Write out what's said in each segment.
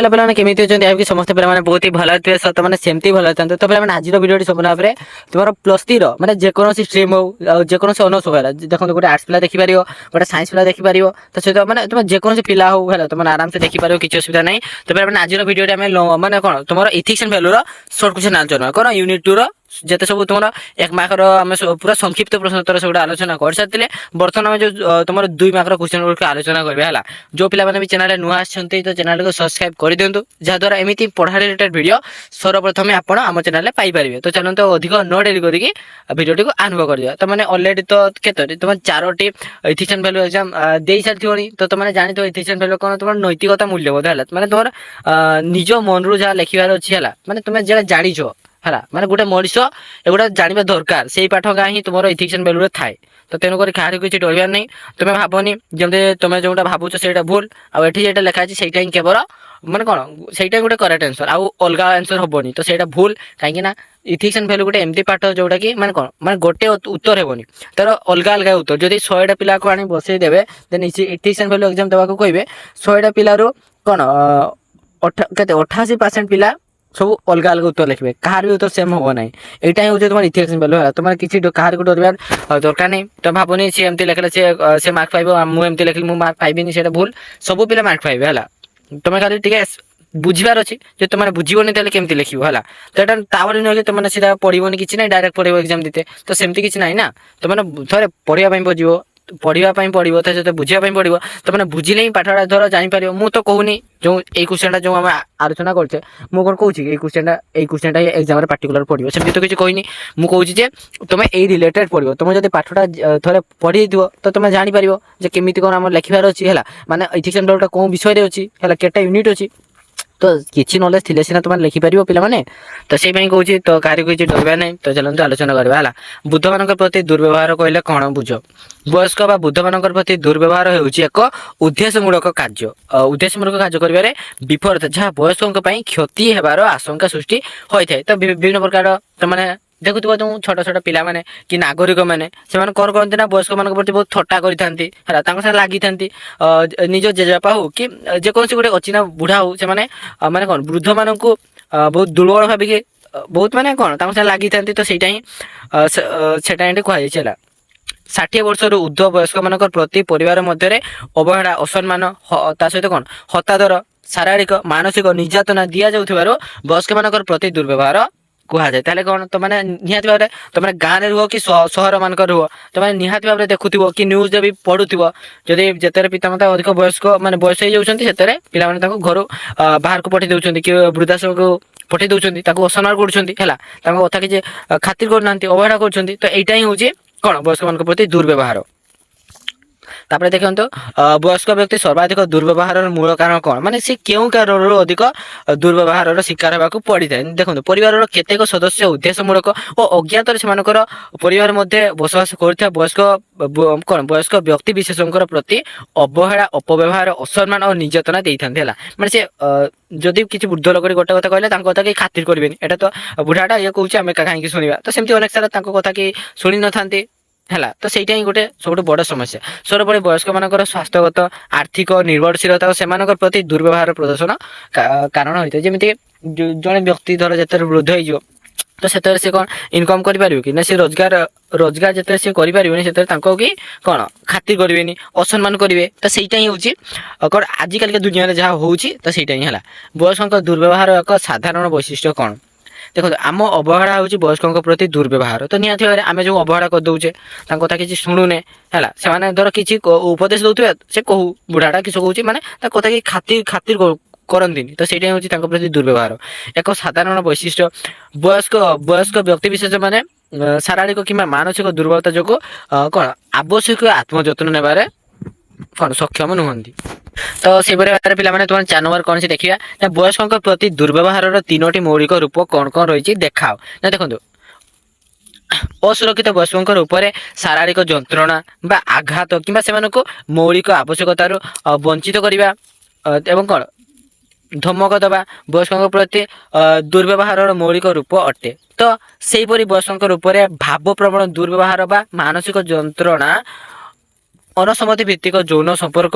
Hello पे केमी अच्छे समस्त पे बहुत ही भल थे तो मैंने सेमती भल था तो पे आज भिडियो संपूर्ण भाव में तुम प्लस थ्री मैंने जेकोसी स्ट्रीम हो जेकोसी अनर्स हो देखो गोटे आर्ट्स पिला देखिपार गोटे साइंस पिला देखिपार तो सहित मैंने तुम जेकोसी पिला हो तुम आराम से देखिपार किसी असुविधा नहीं तो पे आज भिडियो मैंने कौन तुम ethics and value shirt question answer कौन यूनिट 2 जिते सब तुम एक मार्कर आम पूरा संक्षिप्त प्रश्न उत्तर सब आलोचना कर सारी बर्तमान आम जो तुम 2 मार्कर क्वेश्चन गुड़ आलोचना करा जो पिला भी चैनल नुआ आसते तो चैनल को सब्सक्राइब कर दिंतु जहाद्वारा एमती पढ़ा रिलेटेड वीडियो सर्वप्रथम आप आम चैनल पाइपर तो चलते अधिक न डेरी करके भिडियो को आरंभ कर दिया तो मैंने अलरेडी तो केतोटी तुम 4टी इथिक्स एंड वैल्यू एग्जाम दे सारी तो तुमने जानी तो इथिक्स एंड वैल्यू कौन तुम नैतिकता मूल्यबोध है मैंने तुम निज मन रू जहाँ लिखार अच्छी है मैंने तुम्हें जहाँ जाच है माने गोटे मनीष एगुड़ा जानवा दरकार से पाठ गाँ ही तुम इथिक्स एंड वैल्यू थाए तो तेणुक क्या किसी डरबार नहीं तुम्हें भावनी जमी तुम जो भावुच से भूल आठी जो लिखाई से केवल माने कौन से गोटे करेक्ट आंसर आउ अलग आंसर हेनी तो सहीटा भूल कहीं इथिक्स एंड वैल्यू गोटे एमती पाठ जोटा कि माने कौन माने गोटे उत्तर हेनी तार अलग अलग उत्तर जब 100टा पिला को आनी बसई देवे then ethics and value exam देवा कहे 100टा पिलू कौन 88% पिला सब अलग अलग उत्तर लिखे कहार भी उत्तर सेम हम ना यहाँ हूँ तुम इथिक्स एंड वैल्यू है तुम किसी कहार को डरबार दरकार नहीं तुम भावनी सी एमती लिखले से मार्क पाइब मुझे लिखली मुझे मार्क पाइबी से भूल सब पिला मार्क पाइबे है तुम खाली टे बुझार अच्छी जो तुमने बुझीबनी तेल केमती लिखो है तो यहाँ तापर नुह कि तुमने सीधा पढ़ोनी किसी ना डायरेक्ट पढ़ो एग्जाम देते तो सेमती किसी ना ना तुमने थे पढ़ाई बजो पढ़ाई पड़ो तो सहित बुझाई पड़ो तो मैंने बुझे ही पाठटा धर जापर मुझे तो कहूनी जो ये क्वेश्चन जो आम आलोचना करते मुझे कौन कहूँ क्वेश्चन एग्जाम पार्टिकुलर पड़ो सेमती तो किसी कहनी मुझे तुम्हें यही रिलेटेड पड़ो तुम जब पाठटा थे पढ़ी तो तुम जापर केमी कौन आम लिखार अच्छी है माने इथिक्स एंड वैल्यू कौन विषय अच्छी है केटा यूनिट अच्छी तो किसी नॉलेज थी सीना तुम लिखिपर पे तो से कहूँ तो कहीं किसी डरवा नहीं तो चलते आलोचना करवा है बुद्ध मान प्रति दुर्व्यवहार कहले कौन बुझ वयस्क बा बुद्ध मान प्रति दुर्व्यवहार एक उद्देश्यमूलक कार्य उद्देश्यमूलक कार्य कर विपरीत जहाँ वयस्कों क्षति होबार आशंका सृष्टि होता है तो विभिन्न प्रकार तो मैंने देखुव जो छोट छोट पिला माने कि नागरिक मैंने कौन करते ना वयस्क मान प्रति बहुत थट्टा करते लगी निज जेजेपा हो कि जेकोसी गोटे अच्छी ना बुढ़ा हो से माने कौन वृद्ध मान को बहुत दुर्बल भाविक बहुत माने कौन लगी तो सहीटा ही कहुई 60 वर्ष ऊर्ध्व वयस्क मान प्रति परिवार मध्य अवहेला असम्मान सहित कौन हतादर शारीरिक मानसिक निर्यातना दि जाऊे वयस्क मान प्रति दुर्व्यवहार कहुए ताले कौन तो मैंने निहाती भाव तुम गाँव में रुह कि सहर मानक रुह तो मैंने निहाती भाव देखुव कि न्यूज भी पढ़ुव जदि जिते पितामाता अधिक वयस्क मैंने बयस हो जाते पिला घर बाहर को पठे दौरान कि वृद्धाश्रम को पठे दौरान असम्मान करा कथा किसी खातिर करना अवहेला कर तो यहाँ ही हूँ कौन वयस्क मान प्रति दुर्व्यवहार तापर देखते वयस्क व्यक्ति सर्वाधिक दुर्व्यवहार मूल कारण कौन माने से क्यों कारण अधिक दुर्व्यवहार शिकार होगा पड़ी था देखो परिवार केतेक सदस्य उद्देश्यमूलक और अज्ञात परिवार मध्य बसवास कर वयस्क कौन वयस्क व्यक्ति विशेषकर प्रति अवहेला अपव्यवहार असम्मान और निर्यातना दे था माने से जदि किसी वृद्ध लोक गोटे कथा कहले कथा कि खातिर करेंगे एटा तो बुढ़ाटा ये कहूँ आम कहीं शुणा तो सेमती अनेक सारा कथा कि शुणी न था है तो सहीटा ही गोटे सब बड़ समस्या सर्वोपरि वयस्क मान स्वास्थ्यगत आर्थिक निर्भरशीलता और सेमान प्रति दुर्व्यवहार प्रदर्शन कारण होता है जमी जड़े व्यक्ति धर जिते वृद्ध हो तो से कौन इनकम कर कि ना से रोजगार जिते से कर कि कौन खातिर करेंगे असम्मान करेंगे तो सहीटा ही हूँ कौन आजिकल दुनिया में जहाँ हो तो सहीटा ही है वयस्क दुर्व्यवहार एक साधारण वैशिष्ट्य कौन देखो आम अवहेला हूँ वयस्कों प्रति दुर्व्यवहार तो निहत भाव आम जो अवहेला कर दौचे कथा किसी शुणुने है से धर किसी उपदेश दौथे से कहू बुढ़ाटा किस कहूँ माने कथा कि खातिर खातिर करती तो सही हूँ प्रति दुर्व्यवहार एक साधारण वैशिष्ट्य वयस्क व्यक्ति विशेष माने शारीरिक कि मानसिक दुर्बलता जो कौन आवश्यक आत्मजत्न ने कौन सक्षम नुहति तो से पे तुम 4 नंबर कौन से देखा ना वयस्कों प्रति दुर्व्यवहार 3टी मौलिक रूप कौन कौन रही देखाओ ना देखो असुरक्षित वयस्कों उपर शारीरिक जंत्रणा बा आघात कि मौलिक आवश्यकतार वंचित करवा एवं कौन धमक दबा वयस्कों प्रति दुर्व्यवहार मौलिक रूप अटे तो सेहीपरि वयस्कों उपर भाव प्रवण दुर्व्यवहार बा मानसिक जंत्रणा अनसम्मति भित्तिक यौन संपर्क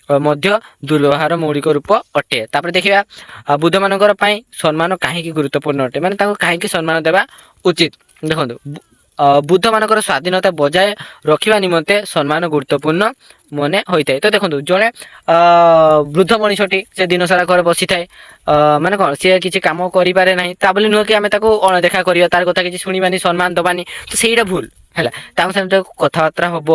ମଧ୍ୟ ଦୁର୍ବ୍ୟବହାର ମୌଳିକ ରୂପ ଅଟେ। ତାପରେ ଦେଖିବା ବୁଦ୍ଧମାନଙ୍କର ପାଇଁ ସମ୍ମାନ କାହିଁକି ଗୁରୁତ୍ୱପୂର୍ଣ୍ଣ ଅଟେ, ମାନେ ତାଙ୍କୁ କାହିଁକି ସମ୍ମାନ ଦେବା ଉଚିତ। ଦେଖନ୍ତୁ ବୁଦ୍ଧମାନଙ୍କର ସ୍ୱାଧୀନତା ବଜାୟ ରଖିବା ନିମନ୍ତେ ସମ୍ମାନ ଗୁରୁତ୍ୱପୂର୍ଣ୍ଣ ମନେ ହୋଇଥାଏ। ତ ଦେଖନ୍ତୁ ଜଣେ ବୃଦ୍ଧ ମଣିଷଟି ସେ ଦିନସାରା ଘରେ ବସିଥାଏ, ମାନେ କ'ଣ ସିଏ କିଛି କାମ କରିପାରେ ନାହିଁ, ତା ବୋଲି ନୁହେଁ କି ଆମେ ତାକୁ ଅଣଦେଖା କରିବା, ତାର କଥା କିଛି ଶୁଣିବାନି, ସମ୍ମାନ ଦେବାନି, ତ ସେଇଟା ଭୁଲ ହେଲା। ତାଙ୍କ ସାଙ୍ଗେ କଥାବାର୍ତ୍ତା ହବ,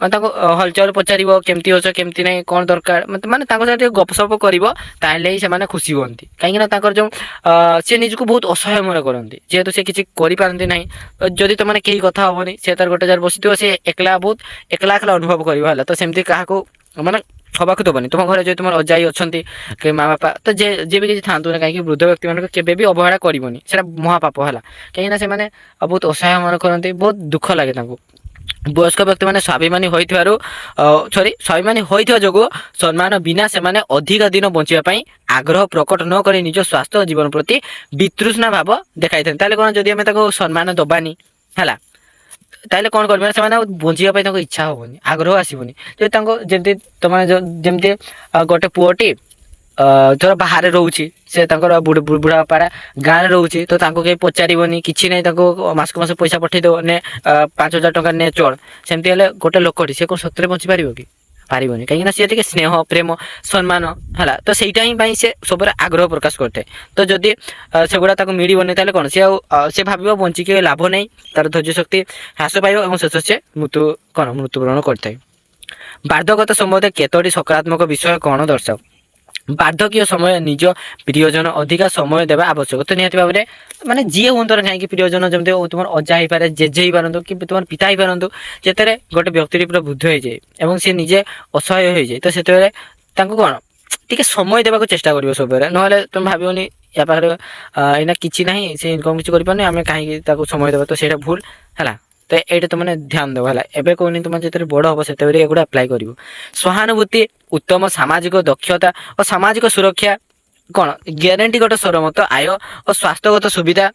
ମାନେ ତାଙ୍କୁ ହଲଚଲ ପଚାରିବ, କେମିତି ଅଛ କେମିତି ନାହିଁ, କ'ଣ ଦରକାର, ମାନେ ତାଙ୍କ ସାଙ୍ଗେ ଟିକେ ଗପସପ କରିବ, ତାହେଲେ ହିଁ ସେମାନେ ଖୁସି ହୁଅନ୍ତି। କାହିଁକିନା ତାଙ୍କର ଯେଉଁ ସେ ନିଜକୁ ବହୁତ ଅସହାୟ ମନେ କରନ୍ତି, ଯେହେତୁ ସେ କିଛି କରିପାରନ୍ତି ନାହିଁ। ଯଦି ତମାନେ କେହି କଥା ହବନି, ସେ ତାର ଗୋଟେ ଜାଗାରେ ବସିଥିବ, ସେ ଏକଲା ବହୁତ ଏକଲା ଏକଲା ଅନୁଭବ କରିବ ହେଲା। ତ ସେମିତି କାହାକୁ ମାନେ ହବାକୁ ଦେବନି। ତୁମ ଘରେ ଯଦି ତୁମର ଅଜାଇ ଅଛନ୍ତି କି ମା ବାପା, ତ ଯେ ବି କିଛି ଥାନ୍ତୁ ନା କାହିଁକି ବୃଦ୍ଧ ବ୍ୟକ୍ତିମାନଙ୍କୁ କେବେ ବି ଅବହେଳା କରିବନି, ସେଇଟା ମହାପାପ ହେଲା। କାହିଁକିନା ସେମାନେ ବହୁତ ଅସହାୟ ମନେ କରନ୍ତି, ବହୁତ ଦୁଃଖ ଲାଗେ ତାଙ୍କୁ। ବୟସ୍କ ବ୍ୟକ୍ତିମାନେ ସ୍ୱାଭିମାନୀ ହୋଇଥିବା ଯୋଗୁଁ ସମ୍ମାନ ବିନା ସେମାନେ ଅଧିକ ଦିନ ବଞ୍ଚିବା ପାଇଁ ଆଗ୍ରହ ପ୍ରକଟ ନ କରି ନିଜ ସ୍ୱାସ୍ଥ୍ୟ ଓ ଜୀବନ ପ୍ରତି ବିତୃଷ୍ଣା ଭାବ ଦେଖାଇଥାନ୍ତି। ତାହେଲେ କ'ଣ, ଯଦି ଆମେ ତାକୁ ସମ୍ମାନ ଦେବାନି ହେଲା, ତାହେଲେ କ'ଣ କରିବେ, ସେମାନେ ଆଉ ବଞ୍ଚିବା ପାଇଁ ତାଙ୍କୁ ଇଚ୍ଛା ହେବନି, ଆଗ୍ରହ ଆସିବନି। ଯଦି ତାଙ୍କୁ ଯେମିତି ତମେ ଯେମିତି ଗୋଟେ ପୁଅଟି ଧର ବାହାରେ ରହୁଛି, ସେ ତାଙ୍କର ବୁଢ଼ା ବାପାଟା ଗାଁରେ ରହୁଛି, ତ ତାଙ୍କୁ କେହି ପଚାରିବନି କିଛି ନାହିଁ, ତାଙ୍କୁ ମାସକୁ ମାସ ପଇସା ପଠେଇଦେବ, ନେ 5,000 ଟଙ୍କା ନେ ଚଳ। ସେମିତି ହେଲେ ଗୋଟେ ଲୋକଟି ସେ କ'ଣ ସତରେ ବଞ୍ଚିପାରିବ କି? ପାରିବନି। କାହିଁକିନା ସିଏ ଟିକେ ସ୍ନେହ ପ୍ରେମ ସମ୍ମାନ ହେଲା, ତ ସେଇଟା ହିଁ ପାଇଁ ସେ ସବୁବେଳେ ଆଗ୍ରହ ପ୍ରକାଶ କରିଥାଏ। ତ ଯଦି ସେଗୁଡ଼ା ତାକୁ ମିଳିବନି, ତାହେଲେ କ'ଣ ସେ ଆଉ ସେ ଭାବିବ ବଞ୍ଚିକି ଲାଭ ନାହିଁ, ତାର ଧୈର୍ଯ୍ୟ ଶକ୍ତି ହ୍ରାସ ପାଇବ ଏବଂ ଶେଷ ସେ ମୃତ୍ୟୁବରଣ କରିଥାଏ। ବାର୍ଦ୍ଧକ୍ୟ ସମ୍ବନ୍ଧରେ କେତୋଟି ସକାରାତ୍ମକ ବିଷୟ କ'ଣ ଦର୍ଶାଅ? ବାର୍ଦ୍ଧକ୍ୟ ସମୟ ନିଜ ପ୍ରିୟଜନ ଅଧିକା ସମୟ ଦେବା ଆବଶ୍ୟକ। ତ ନିହାତି ଭାବରେ ମାନେ ଯିଏ ହୁଅନ୍ତୁ ନା କାହିଁକି ପ୍ରିୟଜନ, ଯେମିତି ତୁମର ଅଜା ହେଇପାରେ, ଜେଜେ ହେଇପାରନ୍ତୁ, କି ତୁମର ପିତା ହେଇପାରନ୍ତୁ, ଯେତେବେଳେ ଗୋଟେ ବ୍ୟକ୍ତିଟି ପୁରା ବୃଦ୍ଧ ହେଇଯାଏ ଏବଂ ସେ ନିଜେ ଅସହାୟ ହେଇଯାଏ, ତ ସେତେବେଳେ ତାଙ୍କୁ କ'ଣ ଟିକେ ସମୟ ଦେବାକୁ ଚେଷ୍ଟା କରିବ ସବୁବେଳେ। ନହେଲେ ତୁମେ ଭାବିବନି ୟା ପାଖରେ ଏଇନା କିଛି ନାହିଁ, ସେ ଇନକମ୍ କିଛି କରିପାରୁନି, ଆମେ କାହିଁକି ତାକୁ ସମୟ ଦେବା, ତ ସେଇଟା ଭୁଲ ହେଲା। ତ ଏଇଟା ତୁମେ ଧ୍ୟାନ ଦେବ ହେଲା। ଏବେ କହୁନି, ତୁମେ ଯେତେବେଳେ ବଡ଼ ହେବ ସେତେବେଳେ ଏଗୁଡ଼ା ଆପ୍ଲାଏ କରିବ। ସହାନୁଭୂତି, ଉତ୍ତମ ସାମାଜିକ ଦକ୍ଷତା ଓ ସାମାଜିକ ସୁରକ୍ଷା କ'ଣ ଗ୍ୟାରେଣ୍ଟିଗତ ସରମତ ଆୟ ଓ ସ୍ୱାସ୍ଥ୍ୟଗତ ସୁବିଧା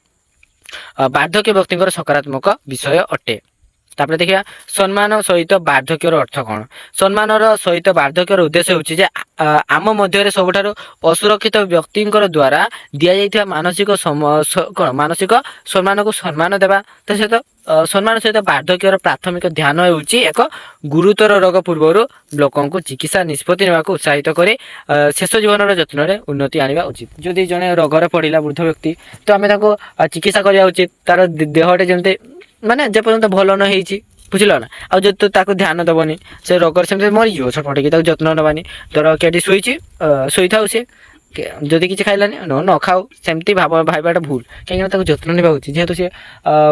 ବାର୍ଦ୍ଧକ୍ୟ ବ୍ୟକ୍ତିଙ୍କର ସକାରାତ୍ମକ ବିଷୟ ଅଟେ। ତାପରେ ଦେଖିବା ସମ୍ମାନ ସହିତ ବାର୍ଦ୍ଧକ୍ୟର ଅର୍ଥ କ'ଣ? ସମ୍ମାନର ସହିତ ବାର୍ଦ୍ଧକ୍ୟର ଉଦ୍ଦେଶ୍ୟ ହେଉଛି ଯେ ଆମ ମଧ୍ୟରେ ସବୁଠାରୁ ଅସୁରକ୍ଷିତ ବ୍ୟକ୍ତିଙ୍କର ଦ୍ୱାରା ଦିଆଯାଇଥିବା ମାନସିକ ସମ୍ମାନକୁ ସମ୍ମାନ ଦେବା। ତା ସହିତ ସମ୍ମାନ ସହିତ ବାର୍ଦ୍ଧକ୍ୟର ପ୍ରାଥମିକ ଧ୍ୟାନ ହେଉଛି ଏକ ଗୁରୁତର ରୋଗ ପୂର୍ବରୁ ଲୋକଙ୍କୁ ଚିକିତ୍ସା ନିଷ୍ପତ୍ତି ନେବାକୁ ଉତ୍ସାହିତ କରି ଶେଷ ଜୀବନର ଯତ୍ନରେ ଉନ୍ନତି ଆଣିବା ଉଚିତ। ଯଦି ଜଣେ ରୋଗରେ ପଡ଼ିଲା ବୃଦ୍ଧ ବ୍ୟକ୍ତି, ତ ଆମେ ତାକୁ ଚିକିତ୍ସା କରିବା ଉଚିତ। ତାର ଦେହଟେ ଯେମିତି ମାନେ ଯେପର୍ଯ୍ୟନ୍ତ ଭଲ ନ ହେଇଛି, ବୁଝିଲ ନା। ଆଉ ଯଦି ତୁ ତାକୁ ଧ୍ୟାନ ଦେବନି, ସେ ରୋଗରେ ସେମିତି ମରିଯିବ ଛଟପଟେଇକି, ତାକୁ ଯତ୍ନ ନେବାନି। ଧର କେଠି ଶୋଇଥାଉ, ସେ ଯଦି କିଛି ଖାଇଲାନି ନ ଖାଉ, ସେମିତି ଭାବିବାଟା ଭୁଲ। କାହିଁକିନା ତାକୁ ଯତ୍ନ ନେବା ଉଚିତ, ଯେହେତୁ ସେ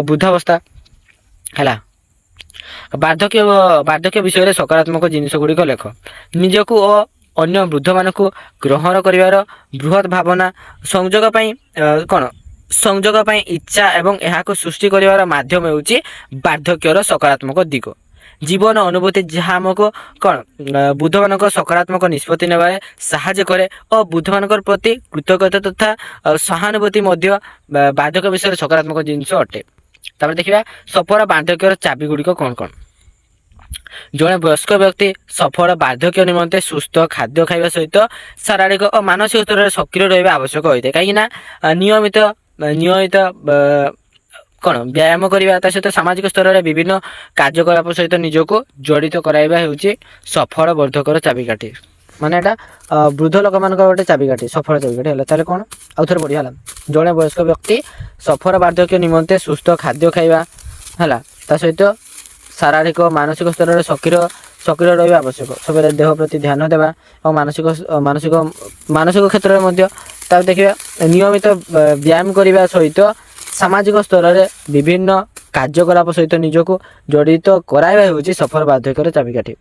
ବୃଦ୍ଧାବସ୍ଥା ହେଲା। ବାର୍ଦ୍ଧକ୍ୟ ବିଷୟରେ ସକାରାତ୍ମକ ଜିନିଷ ଗୁଡ଼ିକ ଲେଖ। ନିଜକୁ ଓ ଅନ୍ୟ ବୃଦ୍ଧମାନଙ୍କୁ ଗ୍ରହଣ କରିବାର ବୃହତ୍ ଭାବନା, ସଂଯୋଗ ପାଇଁ ଇଚ୍ଛା ଏବଂ ଏହାକୁ ସୃଷ୍ଟି କରିବାର ମାଧ୍ୟମ ହେଉଛି ବାର୍ଦ୍ଧକ୍ୟର ସକାରାତ୍ମକ ଦିଗ। ଜୀବନ ଅନୁଭୂତି ଯାହା ଆମକୁ ବୃଦ୍ଧମାନଙ୍କ ସକାରାତ୍ମକ ନିଷ୍ପତ୍ତି ନେବାରେ ସାହାଯ୍ୟ କରେ ଓ ବୃଦ୍ଧମାନଙ୍କର ପ୍ରତି କୃତଜ୍ଞତା ତଥା ସହାନୁଭୂତି ମଧ୍ୟ ବାର୍ଦ୍ଧକ୍ୟ ବିଷୟରେ ସକାରାତ୍ମକ ଜିନିଷ ଅଟେ। ତାପରେ ଦେଖିବା ସଫଳ ବାର୍ଦ୍ଧକ୍ୟର ଚାବି ଗୁଡ଼ିକ କ'ଣ କ'ଣ? ଜଣେ ବୟସ୍କ ବ୍ୟକ୍ତି ସଫଳ ବାର୍ଦ୍ଧକ୍ୟ ନିମନ୍ତେ ସୁସ୍ଥ ଖାଦ୍ୟ ଖାଇବା ସହିତ ଶାରୀରିକ ଓ ମାନସିକ ସ୍ତରରେ ସକ୍ରିୟ ରହିବା ଆବଶ୍ୟକ ହୋଇଥାଏ। କାହିଁକିନା ନିୟମିତ ବ୍ୟାୟାମ କରିବା, ତା ସହିତ ସାମାଜିକ ସ୍ତରରେ ବିଭିନ୍ନ କାର୍ଯ୍ୟକଳାପ ସହିତ ନିଜକୁ ଜଡ଼ିତ କରାଇବା ହେଉଛି ସଫଳ ବାର୍ଦ୍ଧକ୍ୟର ଚାବିକାଠି। ମାନେ ଏଇଟା ବୃଦ୍ଧ ଲୋକମାନଙ୍କର ଗୋଟେ ଚାବିକାଠି, ସଫଳ ଚାବିକାଠି ହେଲା। ତାହେଲେ କ'ଣ ଆଉ ଥରେ ବଢ଼ିଆ ହେଲା। ଜଣେ ବୟସ୍କ ବ୍ୟକ୍ତି ସଫଳ ବାର୍ଦ୍ଧକ୍ୟ ନିମନ୍ତେ ସୁସ୍ଥ ଖାଦ୍ୟ ଖାଇବା ହେଲା, ତା ସହିତ ଶାରୀରିକ ଓ ମାନସିକ ସ୍ତରରେ ସକ୍ରିୟ ରହିବା ଆବଶ୍ୟକ। ସବୁବେଳେ ଦେହ ପ୍ରତି ଧ୍ୟାନ ଦେବା ଏବଂ ମାନସିକ କ୍ଷେତ୍ରରେ ମଧ୍ୟ। ତାକୁ ଦେଖିବା ନିୟମିତ ବ୍ୟାୟାମ କରିବା ସହିତ ସାମାଜିକ ସ୍ତରରେ ବିଭିନ୍ନ କାର୍ଯ୍ୟକଳାପ ସହିତ ନିଜକୁ ଜଡ଼ିତ କରାଇବା ହେଉଛି ସଫଳ ବାର୍ଦ୍ଧକ୍ୟର ଚାବିକାଠି।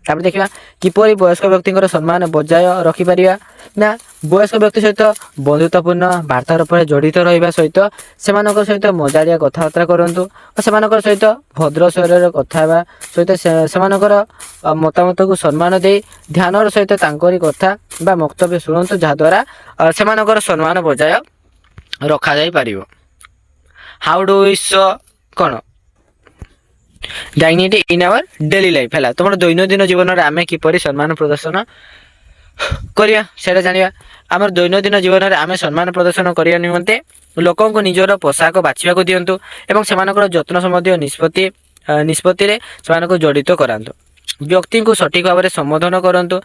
ତାପରେ ଦେଖିବା କିପରି ବୟସ୍କ ବ୍ୟକ୍ତିଙ୍କର ସମ୍ମାନ ବଜାୟ ରଖିପାରିବା। ନା, ବୟସ୍କ ବ୍ୟକ୍ତି ସହିତ ବନ୍ଧୁତ୍ୱପୂର୍ଣ୍ଣ ବାର୍ତ୍ତାଳାପରେ ଜଡ଼ିତ ରହିବା ସହିତ ସେମାନଙ୍କ ସହିତ ମଜାଳିଆ କଥାବାର୍ତ୍ତା କରନ୍ତୁ ଓ ସେମାନଙ୍କ ସହିତ ଭଦ୍ର ସ୍ୱରରେ କଥା ହେବା ସହିତ ସେମାନଙ୍କର ମତାମତକୁ ସମ୍ମାନ ଦେଇ ଧ୍ୟାନର ସହିତ ତାଙ୍କରି କଥା ବା ବକ୍ତବ୍ୟ ଶୁଣନ୍ତୁ, ଯାହାଦ୍ୱାରା ସେମାନଙ୍କର ସମ୍ମାନ ବଜାୟ ରଖାଯାଇପାରିବ। How do we show dignity in our daily life ହେଲା। ତୁମର ଦୈନନ୍ଦିନ ଜୀବନରେ ଆମେ କିପରି ସମ୍ମାନ ପ୍ରଦର୍ଶନ କରିବା ସେଇଟା ଜାଣିବା। ଆମର ଦୈନନ୍ଦିନ ଜୀବନରେ ଆମେ ସମ୍ମାନ ପ୍ରଦର୍ଶନ କରିବା ନିମନ୍ତେ ଲୋକଙ୍କୁ ନିଜର ପୋଷାକ ବାଛିବାକୁ ଦିଅନ୍ତୁ ଏବଂ ସେମାନଙ୍କର ଯତ୍ନ ସମ୍ବନ୍ଧୀୟ ନିଷ୍ପତ୍ତିରେ ସେମାନଙ୍କୁ ଜଡ଼ିତ କରାନ୍ତୁ। ବ୍ୟକ୍ତିଙ୍କୁ ସଠିକ ଭାବରେ ସମ୍ବୋଧନ କରନ୍ତୁ,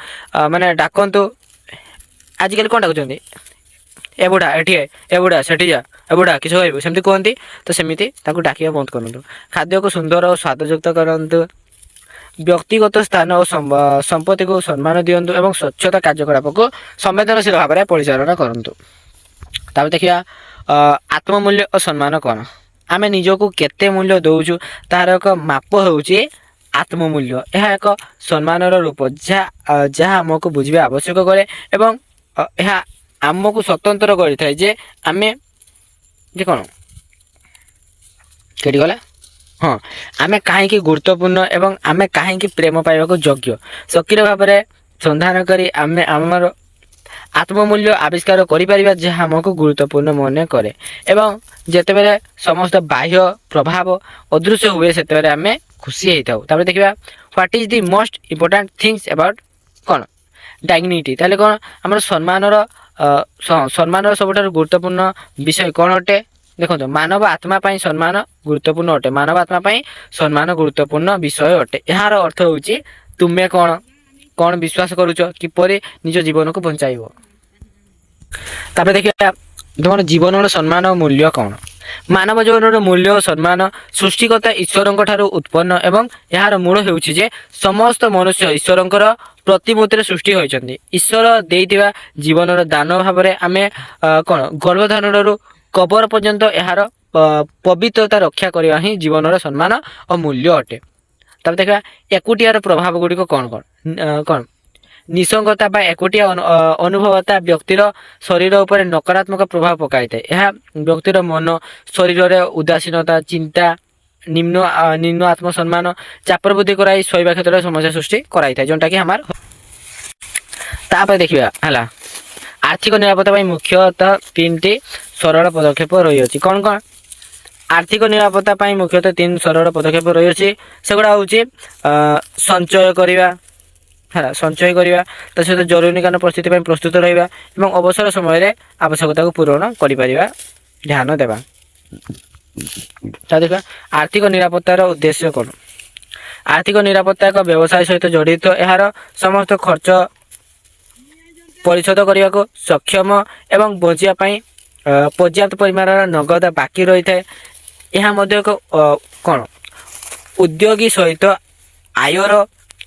ମାନେ ଡାକନ୍ତୁ। ଆଜିକାଲି କ'ଣ ଡାକୁଛନ୍ତି? ଏ ବୁଢ଼ା ଏଠି ଏ ବୁଢ଼ା ସେଠି ଯା, ଏ ବୁଢ଼ା କିଛି କହିବୁ, ସେମିତି କୁହନ୍ତି। ତ ସେମିତି ତାଙ୍କୁ ଡାକିବା ବନ୍ଦ କରନ୍ତୁ। ଖାଦ୍ୟକୁ ସୁନ୍ଦର ଓ ସ୍ୱାଦଯୁକ୍ତ କରନ୍ତୁ। ବ୍ୟକ୍ତିଗତ ସ୍ଥାନ ଓ ସମ୍ପତ୍ତିକୁ ସମ୍ମାନ ଦିଅନ୍ତୁ ଏବଂ ସ୍ୱଚ୍ଛତା କାର୍ଯ୍ୟକଳାପକୁ ସମ୍ବେଦନଶୀଳ ଭାବରେ ପରିଚାଳନା କରନ୍ତୁ। ତାପରେ ଦେଖିବା ଆତ୍ମମୂଲ୍ୟ ଓ ସମ୍ମାନ କ'ଣ? ଆମେ ନିଜକୁ କେତେ ମୂଲ୍ୟ ଦେଉଛୁ ତାହାର ଏକ ମାପ ହେଉଛି ଆତ୍ମମୂଲ୍ୟ। ଏହା ଏକ ସମ୍ମାନର ରୂପ ଯାହା ଆମକୁ ବୁଝିବା ଆବଶ୍ୟକ କରେ ଏବଂ ଏହା ଆମକୁ ସ୍ୱତନ୍ତ୍ର କରିଥାଏ ଯେ ଆମେ କ'ଣ କେଠି ଗଲା ହଁ ଆମେ କାହିଁକି ଗୁରୁତ୍ୱପୂର୍ଣ୍ଣ ଏବଂ ଆମେ କାହିଁକି ପ୍ରେମ ପାଇବାକୁ ଯୋଗ୍ୟ। ସକ୍ରିୟ ଭାବରେ ସନ୍ଧାନ କରି ଆମେ ଆମର ଆତ୍ମମୂଲ୍ୟ ଆବିଷ୍କାର କରିପାରିବା ଯାହା ଆମକୁ ଗୁରୁତ୍ୱପୂର୍ଣ୍ଣ ମନେ କରେ ଏବଂ ଯେତେବେଳେ ସମସ୍ତ ବାହ୍ୟ ପ୍ରଭାବ ଅଦୃଶ୍ୟ ହୁଏ ସେତେବେଳେ ଆମେ ଖୁସି ହେଇଥାଉ। ତାପରେ ଦେଖିବା what is the most important things about କ'ଣ ଡାଇଗ୍ନିଟି। ତାହେଲେ କ'ଣ ଆମର ସମ୍ମାନର ସବୁଠାରୁ ଗୁରୁତ୍ୱପୂର୍ଣ୍ଣ ବିଷୟ କ'ଣ ଅଟେ? ଦେଖନ୍ତୁ, ମାନବ ଆତ୍ମା ପାଇଁ ସମ୍ମାନ ଗୁରୁତ୍ୱପୂର୍ଣ୍ଣ ଅଟେ। ମାନବ ଆତ୍ମା ପାଇଁ ସମ୍ମାନ ଗୁରୁତ୍ୱପୂର୍ଣ୍ଣ ବିଷୟ ଅଟେ। ଏହାର ଅର୍ଥ ହେଉଛି ତୁମେ କ'ଣ ବିଶ୍ୱାସ କରୁଛ, କିପରି ନିଜ ଜୀବନକୁ ବଞ୍ଚାଇବ। ତାପରେ ଦେଖିବା ତୁମର ଜୀବନର ସମ୍ମାନ ଓ ମୂଲ୍ୟ କ'ଣ? ମାନବ ଜୀବନର ମୂଲ୍ୟ ଓ ସମ୍ମାନ ସୃଷ୍ଟିକର୍ତ୍ତା ଈଶ୍ୱରଙ୍କ ଠାରୁ ଉତ୍ପନ୍ନ ଏବଂ ଏହାର ମୂଳ ହେଉଛି ଯେ ସମସ୍ତ ମନୁଷ୍ୟ ଈଶ୍ୱରଙ୍କର ପ୍ରତିମୂର୍ତ୍ତିରେ ସୃଷ୍ଟି ହୋଇଛନ୍ତି। ଈଶ୍ୱର ଦେଇଥିବା ଜୀବନର ଦାନ ଭାବରେ ଆମେ କ'ଣ ଗର୍ଭଧାରଣରୁ କବର ପର୍ଯ୍ୟନ୍ତ ଏହାର ପବିତ୍ରତା ରକ୍ଷା କରିବା ହିଁ ଜୀବନର ସମ୍ମାନ ଓ ମୂଲ୍ୟ ଅଟେ। ତାପରେ ଦେଖିବା ଏକୁଟିଆର ପ୍ରଭାବ ଗୁଡ଼ିକ କ'ଣ କ'ଣ? ନିଃସଙ୍ଗତା ବା ଏକୁଟିଆ ଅନୁଭବତା ବ୍ୟକ୍ତିର ଶରୀର ଉପରେ ନକାରାତ୍ମକ ପ୍ରଭାବ ପକାଇଥାଏ। ଏହା ବ୍ୟକ୍ତିର ମନ ଶରୀରରେ ଉଦାସୀନତା, ଚିନ୍ତା, ନିମ୍ନ ଆତ୍ମସମ୍ମାନ, ଚାପ ବୃଦ୍ଧି କରାଇ ଶୋଇବା କ୍ଷେତ୍ରରେ ସମସ୍ୟା ସୃଷ୍ଟି କରାଇଥାଏ, ଯେଉଁଟାକି ଆମର। ତାପରେ ଦେଖିବା ହେଲା ଆର୍ଥିକ ନିରାପତ୍ତା ପାଇଁ ମୁଖ୍ୟତଃ 3ଟି ସରଳ ପଦକ୍ଷେପ ରହିଅଛି। କ'ଣ କ'ଣ? ଆର୍ଥିକ ନିରାପତ୍ତା ପାଇଁ ମୁଖ୍ୟତଃ 3 ସରଳ ପଦକ୍ଷେପ ରହିଅଛି। ସେଗୁଡ଼ା ହେଉଛି ସଞ୍ଚୟ କରିବା ହେଲା, ସଞ୍ଚୟ କରିବା, ତା ସହିତ ଜରୁରୀକାଳୀନ ପରିସ୍ଥିତି ପାଇଁ ପ୍ରସ୍ତୁତ ରହିବା ଏବଂ ଅବସର ସମୟରେ ଆବଶ୍ୟକତାକୁ ପୂରଣ କରିପାରିବା ଧ୍ୟାନ ଦେବା। ତା ଦେଖିବା ଆର୍ଥିକ ନିରାପତ୍ତାର ଉଦ୍ଦେଶ୍ୟ କ'ଣ? ଆର୍ଥିକ ନିରାପତ୍ତା ଏକ ବ୍ୟବସାୟ ସହିତ ଜଡ଼ିତ। ଏହାର ସମସ୍ତ ଖର୍ଚ୍ଚ ପରିଶୋଧ କରିବାକୁ ସକ୍ଷମ ଏବଂ ବଞ୍ଚିବା ପାଇଁ ପର୍ଯ୍ୟାପ୍ତ ପରିମାଣର ନଗଦ ବାକି ରହିଥାଏ। ଏହା ମଧ୍ୟ ଏକ କ'ଣ ଉଦ୍ୟୋଗୀ ସହିତ ଆୟର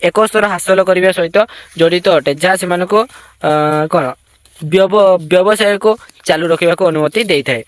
ଏକ ସ୍ତର ହାସଲ କରିବା ସହିତ ଜଡ଼ିତ ଅଟେ, ଯାହା ସେମାନଙ୍କୁ କ'ଣ ବ୍ୟବସାୟକୁ ଚାଲୁ ରଖିବାକୁ ଅନୁମତି ଦେଇଥାଏ।